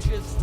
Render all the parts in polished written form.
Lucius.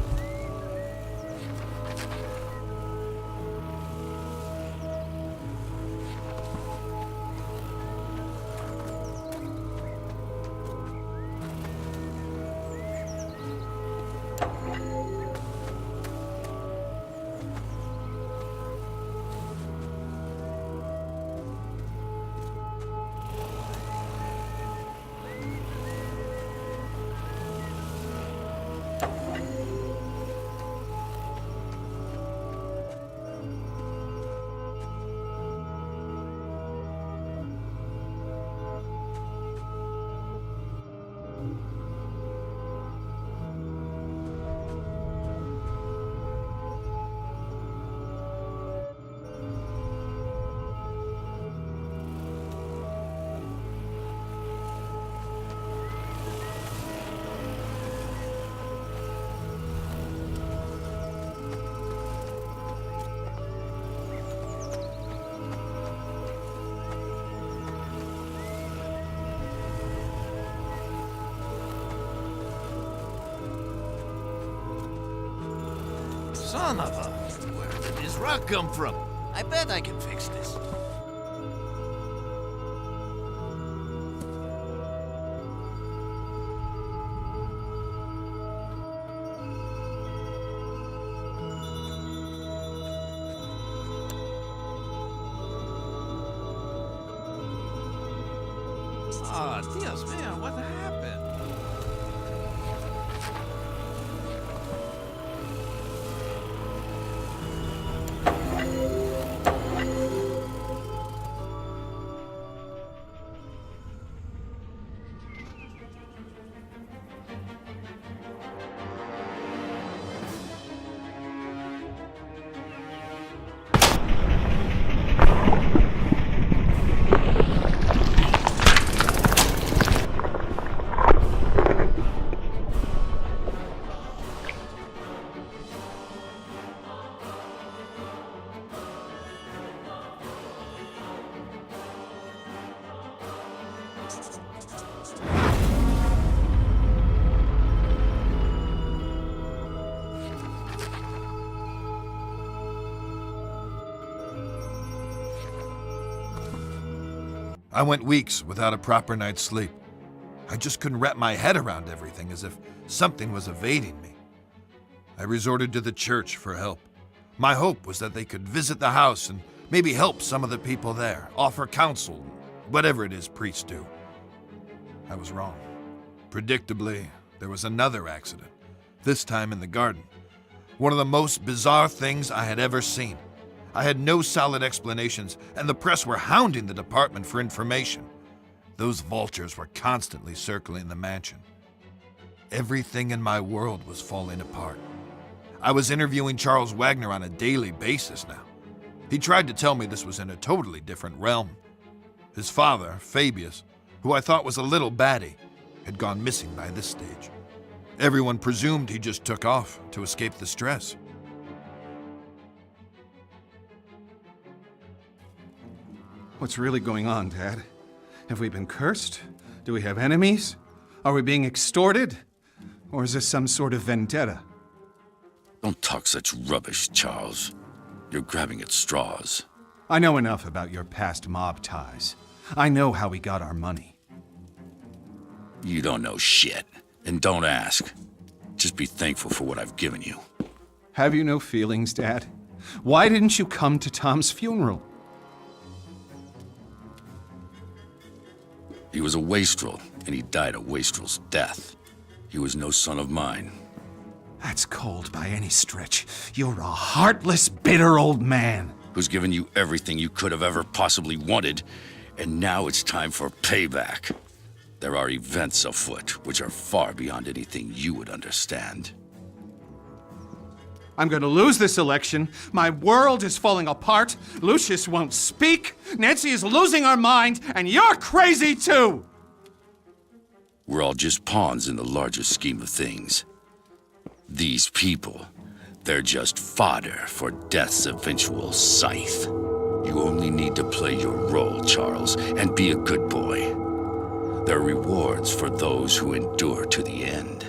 Son of a... Where did this rock come from? I bet I can fix this. Ah, Dios mío, what happened? I went weeks without a proper night's sleep. I just couldn't wrap my head around everything, as if something was evading me. I resorted to the church for help. My hope was that they could visit the house and maybe help some of the people there, offer counsel, whatever it is priests do. I was wrong. Predictably, there was another accident, this time in the garden. One of the most bizarre things I had ever seen. I had no solid explanations, and the press were hounding the department for information. Those vultures were constantly circling the mansion. Everything in my world was falling apart. I was interviewing Charles Wagner on a daily basis now. He tried to tell me this was in a totally different realm. His father, Fabius, who I thought was a little batty, had gone missing by this stage. Everyone presumed he just took off to escape the stress. What's really going on, Dad? Have we been cursed? Do we have enemies? Are we being extorted? Or is this some sort of vendetta? Don't talk such rubbish, Charles. You're grabbing at straws. I know enough about your past mob ties. I know how we got our money. You don't know shit, and don't ask. Just be thankful for what I've given you. Have you no feelings, Dad? Why didn't you come to Tom's funeral? He was a wastrel, and he died a wastrel's death. He was no son of mine. That's cold by any stretch. You're a heartless, bitter old man. Who's given you everything you could have ever possibly wanted, and now it's time for payback. There are events afoot which are far beyond anything you would understand. I'm gonna lose this election. My world is falling apart. Lucius won't speak. Nancy is losing her mind, and you're crazy too! We're all just pawns in the larger scheme of things. These people, they're just fodder for death's eventual scythe. You only need to play your role, Charles, and be a good boy. There are rewards for those who endure to the end.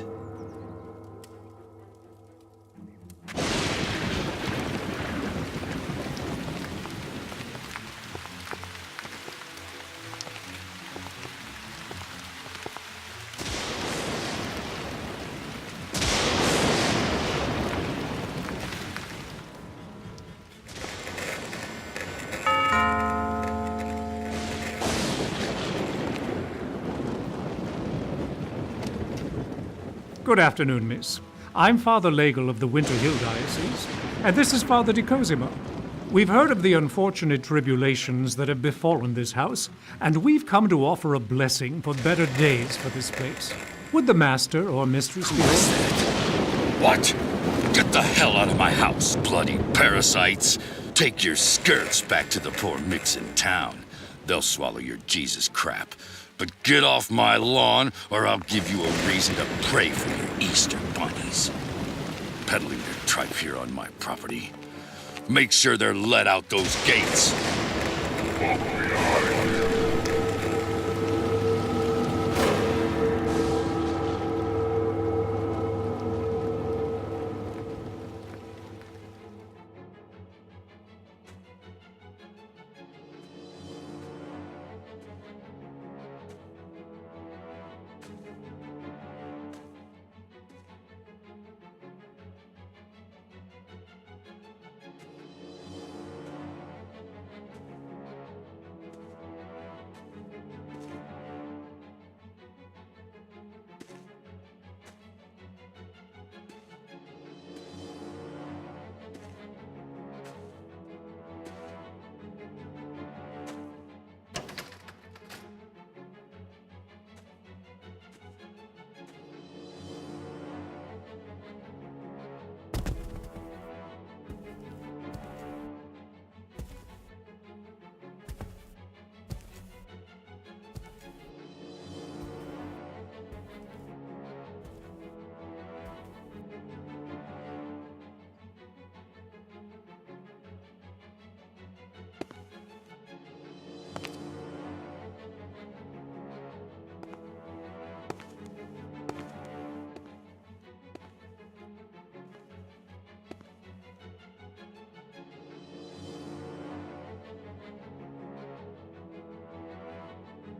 Good afternoon, miss. I'm Father Legel of the Winter Hill Diocese, and this is Father de Cosimo. We've heard of the unfortunate tribulations that have befallen this house, and we've come to offer a blessing for better days for this place. Would the master or mistress be... What? Get the hell out of my house, bloody parasites! Take your skirts back to the poor micks in town. They'll swallow your Jesus crap. But get off my lawn, or I'll give you a reason to pray for your Easter bunnies. Peddling their tripe here on my property. Make sure they're let out those gates.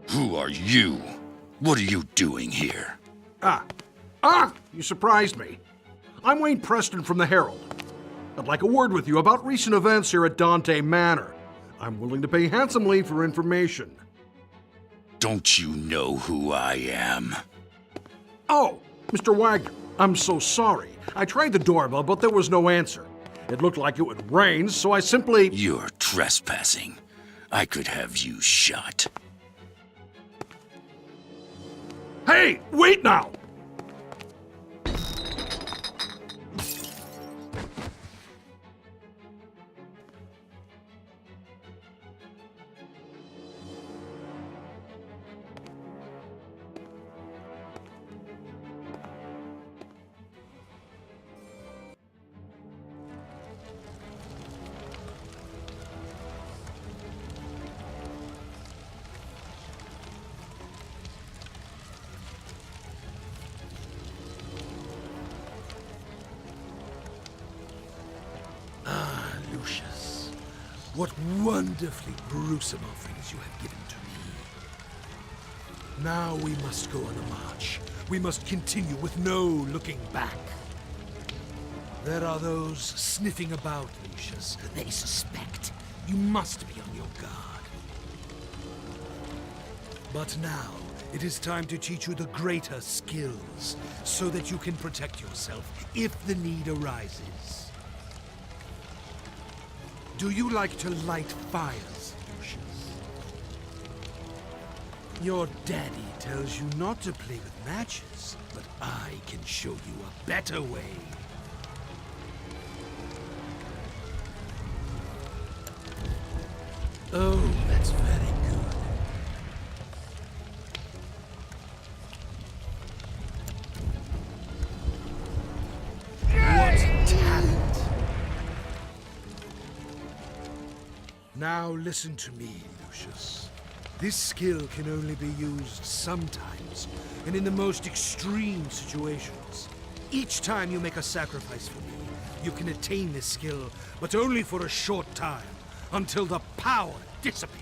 Who are you? What are you doing here? You surprised me. I'm Wayne Preston from the Herald. I'd like a word with you about recent events here at Dante Manor. I'm willing to pay handsomely for information. Don't you know who I am? Oh, Mr. Wagner, I'm so sorry. I tried the doorbell, but there was no answer. It looked like it would rain, so I simply... You're trespassing. I could have you shot. Hey, wait now! Lucius, what wonderfully gruesome offerings you have given to me. Now we must go on a march. We must continue with no looking back. There are those sniffing about, Lucius. They suspect. You must be on your guard. But now, it is time to teach you the greater skills, so that you can protect yourself if the need arises. Do you like to light fires, Lucius? Your daddy tells you not to play with matches, but I can show you a better way. Oh, that's very good. What talent! Now listen to me, Lucius. This skill can only be used sometimes, and in the most extreme situations. Each time you make a sacrifice for me, you can attain this skill, but only for a short time, until the power dissipates.